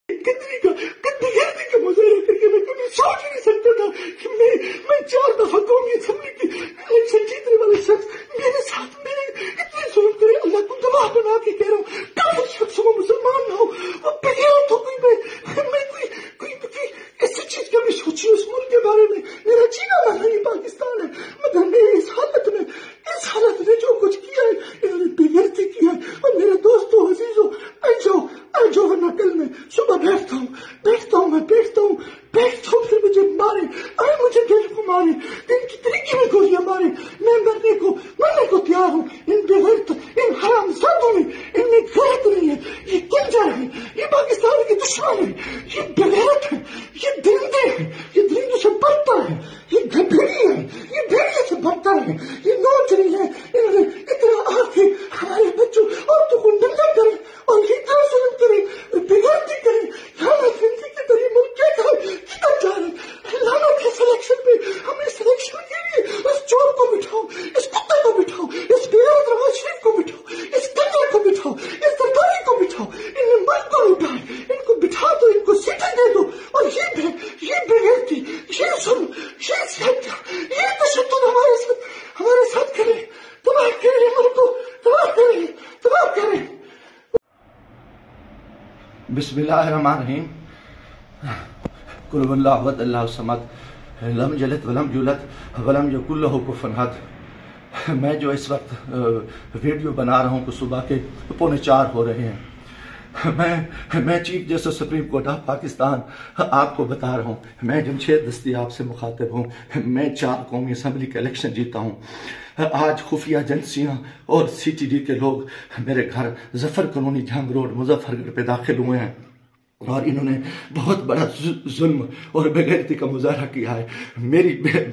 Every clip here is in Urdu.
کتنی غیرتی کا مظاہرہ کر کے میں کبھی سوچ نہیں سکتا تھا کہ میں 4 دفعہ قومی اسمبلی کی الیکشن جیتنے والے شخص میرے ساتھ میرے اتنے ظلم کرے. اللہ کو گواہ بنا کے کہہ رہا ہوں, کافر شخص ہو, مسلمان نہ ہو, وہ بغیر تو کوئی ایسی چیز کبھی سوچی اس ملک کے بارے میں. میرا جینا مرنا یہ پاکستان ہے, مگر میں اس حالت میں جو کچھ کیا ہے انہوں نے بے غیرتی کیا ہے. اور میرے دوستوں عزیزوں, آ جاؤ ورنہ کل میں صبح بیٹھتا ہوں پھر مجھے مارے, مجھے دل کو مارے, دن کی طریقے میں گولیاں مارے, میں مرنے کو تیار ہوں. ان بغیرت, ان حرام زادوں میں ان میں غیرت نہیں ہے. یہ کنجر ہے, یہ پاکستان کے دشمن ہے, یہ بغیرت ہے, یہ درندے ہیں, یہ درندوں سے بدتر ہے, یہ بھیڑی ہے, یہ بھیڑیے سے بدتر ہے, یہ نوچری ہے. انہوں نے اتنا آ کے ہمارے بچوں عورتوں کو ننگا کرے اور یہ اتنا ظلم کرے, بغیرتی کرے. لعنت کے ذریعے ملک کیا جا رہا ہے. لعنت کے سلیکشن پہ ہمیں سلیکشن کے لیے اس چور کو بٹھاؤ, اس کتے کو بٹھاؤ, اس بےغیرت نواز شریف کو بٹھاؤ, اس کنجر کو بٹھاؤ, اس سرکاری کو بٹھاؤ. ان ملک کو لوٹائے, ان کو بٹھا دو, ان کو سیٹیں دے دو. اور یہ بغیرتی, یہ ظلم, یہ سیاٹا, یہ تشدد ہمارے ساتھ کرے, تباہ کرے ملک کو, تباہ کرے. بسم اللہ الرحمن الرحیم. قل هو اللہ احد اللہ الصمد لم یلد ولم یولد ولم یکن لہ کفوا احد. میں جو اس وقت ویڈیو بنا رہا ہوں کہ صبح کے 3:45 ہو رہے ہیں. میں chief justice supreme court of Pakistan آپ کو بتا رہا ہوں, میں جمشید دستیاب سے مخاطب ہوں. میں 4 قومی اسمبلی کا الیکشن جیتا ہوں. آج خفیہ ایجنسیاں اور سی ٹی ڈی کے لوگ میرے گھر ظفر کالونی جھنگ روڈ مظفر گڑھ پہ داخل ہوئے ہیں اور انہوں نے بہت بڑا ظلم اور بغیرتی کا مظاہرہ کیا ہے. میری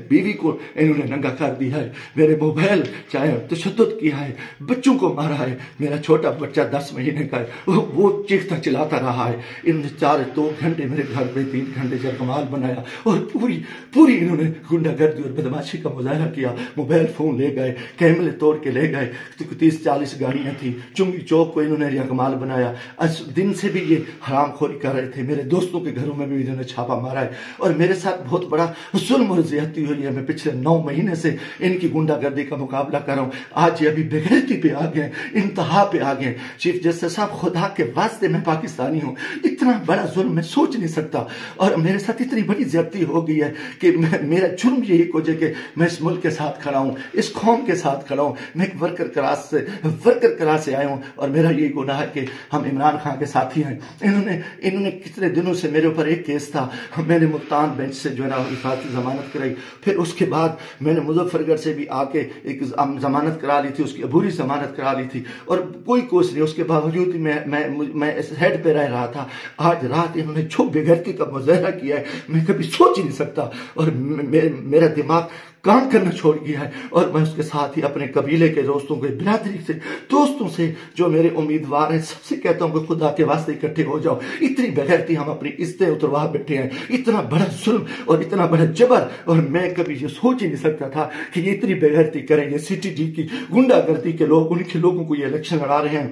بیوی کو انہوں نے ننگا کر دیا ہے, میرے موبائل چاہے تشدد کیا ہے, بچوں کو مارا ہے. میرا چھوٹا بچہ 10 مہینے کا ہے, وہ چیختا چلاتا رہا ہے. انہوں نے 2 گھنٹے میرے گھر پہ 3 گھنٹے جرگمال بنایا اور پوری انہوں نے گنڈا گردی اور بدماشی کا مظاہرہ کیا. موبائل فون لے گئے, کیمرے توڑ کے لے گئے, 30-40 گاڑیاں تھیں. چنگی چوک کو انہوں نے جرگمال بنایا. دن سے بھی یہ حرام خوری کر رہے تھے. میرے دوستوں کے گھروں میں بھی انہوں نے چھاپا مارا ہے اور میرے ساتھ بہت بڑا ظلم اور زیادتی ہوئی ہے. میں پچھلے 9 مہینے سے ان کی گنڈا گردی کا مقابلہ کر رہا ہوں. آج یہ ابھی بغیرتی پہ آ گئے, انتہا پہ آ گئے. چیف جسٹس صاحب, خدا کے واسطے میں پاکستانی ہوں, اتنا بڑا ظلم میں سوچ نہیں سکتا. اور میرے ساتھ اتنی بڑی زیادتی ہو گئی ہے کہ میرا جرم یہی وجہ کہ میں اس ملک کے ساتھ کھڑا ہوں, اس قوم کے ساتھ کھڑا ہوں. میں ایک ورکر کلاس سے آیا ہوں اور میرا یہ گناہ ہے کہ ہم عمران خان کے ساتھی ہیں. انہوں نے کتنے دنوں سے میرے اوپر ایک کیس تھا. میں نے ملتان بینچ سے جو ہے نا حفاظتی ضمانت کرائی. پھر اس کے بعد میں نے مظفر گڑھ سے بھی آ کے ایک ضمانت کرا لی تھی, اس کی عبوری ضمانت کرا لی تھی اور کوئی کوس نہیں. اس کے باوجود میں اس ہیڈ پہ رہ رہا تھا. آج رات انہوں نے جو بغیرتی کا مظاہرہ کیا ہے میں کبھی سوچ ہی نہیں سکتا اور میرا دماغ کام کرنا چھوڑ گیا ہے. اور میں اس کے ساتھ ہی اپنے قبیلے کے دوستوں کے برادری سے دوستوں سے جو میرے امیدوار ہیں سب سے کہتا ہوں کہ خدا کے واسطے اکٹھے ہو جاؤ. اتنی بغیرتی ہم اپنی عزتیں اتروا بیٹھے ہیں, اتنا بڑا ظلم اور اتنا بڑا جبر, اور میں کبھی یہ سوچ ہی نہیں سکتا تھا کہ یہ اتنی بغیرتی کریں. یہ سی ٹی ڈی کی گنڈا گردی کے لوگ, ان کے لوگوں کو یہ الیکشن لڑا رہے ہیں.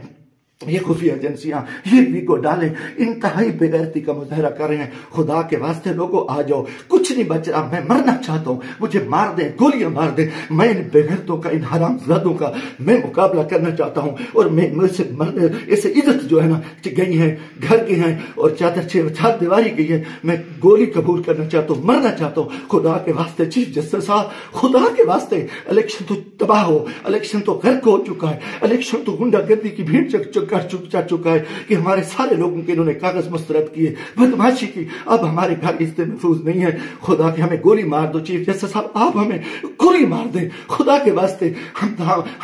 یہ خفیہ ایجنسیاں یہ ویگو ڈالیں, انتہائی بغیرتی کا مظاہرہ کر رہے ہیں. خدا کے واسطے لوگوں آ جاؤ, کچھ نہیں بچ رہا. میں مرنا چاہتا ہوں, مجھے مار دیں, گولیاں مار دیں. میں ان بغیرتوں کا, ان حرام زادوں کا میں مقابلہ کرنا چاہتا ہوں. اور میں اسے عزت جو ہے نا گئی ہے, گھر کے ہیں اور چار دیواری گئی ہے. میں گولی قبول کرنا چاہتا ہوں, مرنا چاہتا ہوں. خدا کے واسطے چیف جسٹس صاحب, خدا کے واسطے الیکشن تو تباہ ہو, الیکشن تو غرق ہو چکا ہے, الیکشن تو گنڈا گردی کی بھیڑ چڑھ چکا ہے کہ ہمارے سارے لوگوں کے انہوں نے کاغذ مسترد کیے, بدماشی کی. اب ہمارے گھر عزتیں محفوظ نہیں ہے. خدا کے ہمیں گولی مار دو چیف جسٹس صاحب, آپ ہمیں گولی مار دیں خدا کے واسطے.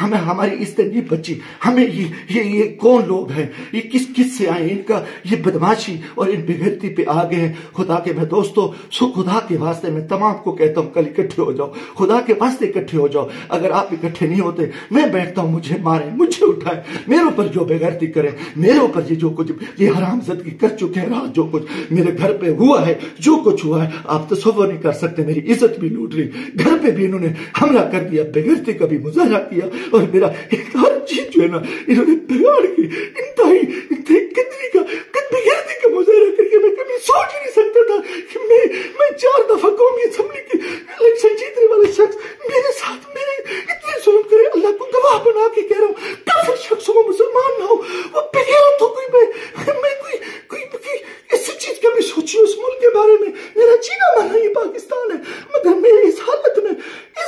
ہمیں ہماری عزتیں نہیں بچی. ہمیں یہ کون لوگ ہیں, یہ کس سے آئے, ان کا یہ بدماشی اور ان بغیرتی پہ آ گئے ہیں. خدا کے میں دوستوں, خدا کے واسطے میں تمام کو کہتا ہوں کل اکٹھے ہو جاؤ, خدا کے واسطے اکٹھے ہو جاؤ. اگر آپ اکٹھے نہیں ہوتے میں بیٹھتا ہوں, مجھے ماریں, مجھے اٹھائیں, میرے اوپر جو بغیرتی کریں, میرے اوپر یہ جو کچھ یہ حرام زدگی کر چکے ہیں, رات جو کچھ میرے گھر پہ ہوا ہے, جو کچھ ہوا ہے آپ تصور نہیں کر سکتے. میری عزت بھی لوٹ لی, گھر پہ بھی انہوں نے حملہ کر دیا, بغیرتی کا بھی مظاہرہ کیا اور میرا ہر چیز جو ہے نا انہوں نے بگاڑ کے انتہائی بغیرتی کا مظاہرہ کر کے میں 4 دفعہ قومی اسمبلی کی الیکشن جیتنے والے شخص میرے ساتھ میرے اتنے ظلم کرے، اللہ کو گواہ بنا کے کہہ رہا ہوں، کافر شخص ہو، مسلمان نہ ہو، وہ بغیرت ہو، کوئی اس چیز کا بھی سوچی اس ملک کے بارے میں، میرا جینا مرنا یہ پاکستان ہے، مگر میں اس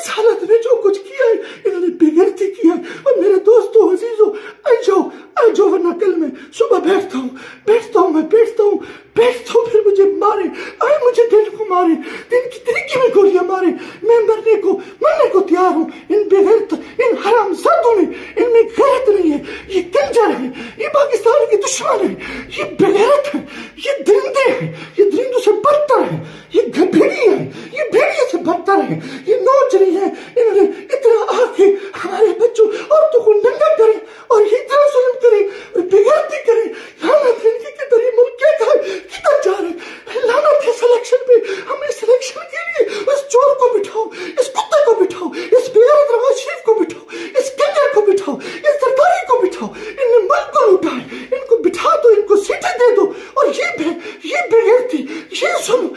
حالت میں جو کچھ کیا ہے انہوں نے بغیرتی کیا ہے۔ اور میرے دوستو عزیزو، آ جاؤ ورنہ کل میں صبح بیٹھتا ہوں پھر مجھے مارے، مجھے دن کو مارے، دن کی طریقے میں گولیاں مارے، میں مرنے کو تیار ہوں۔ ان بغیرت، ان حرام زادوں نے، ان میں غیرت نہیں ہے، یہ کنجر ہے، یہ پاکستان کے دشمن ہے، یہ بغیرت ہے، یہ درندے ہیں، یہ درندوں سے بدتر ہے، یہ بھیڑی ہے، یہ بھیڑیے سے بدتر ہے، یہ نوچری ہے، انہوں نے اتنا آ کے ہمارے بچوں عورتوں کو ننگا کرے اور یہ اتنا ظلم کرے اور بغیرتی کرے۔ لعنت ہے ان کی کہ یہ ملک کدھر جا رہے ہیں، لعنت ہے سلیکشن پہ۔ ہم اس سلیکشن کے لیے اس چور کو بٹھاؤ، اس کتے کو بٹھاؤ، اس بغیرت نواز شریف کو بٹھاؤ، اس کنجر کو بٹھاؤ، اس سرکاری کو بٹھاؤ، ان نے ملک کو لوٹا ہے، ان کو بٹھا دو، ان کو سیٹیں دے دو، اور یہ بغیرتی، یہ ظلم